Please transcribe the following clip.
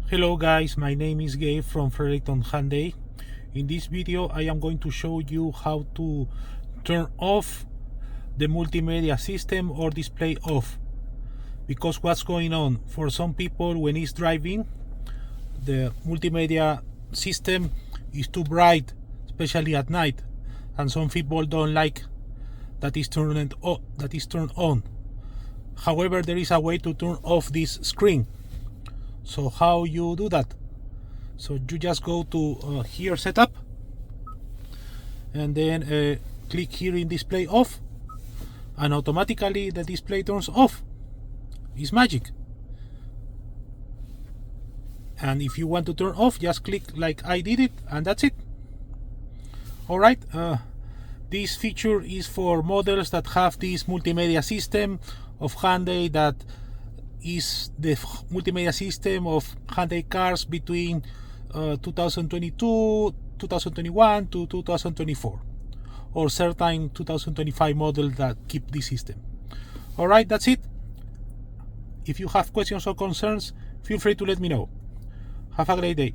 Hello guys, my name is Gabe from Fredericton Hyundai. In this video I am going to show you how to turn off the multimedia system or display off. Because what's going on, for some people when it's driving, the multimedia system is too bright, especially at night, and some people don't like that is turned on. However, there is a way to turn off this screen. So how you do that? So you just go to here, setup, and then click here in display off, and automatically the display turns off. It's magic. And if you want to turn off, just click like I did it, and that's it. Alright, this feature is for models that have this multimedia system of Hyundai, that is the multimedia system of Hyundai cars between 2022, 2021 to 2024, or certain 2025 models that keep this system. Alright, that's it. If you have questions or concerns, feel free to let me know. Have a great day.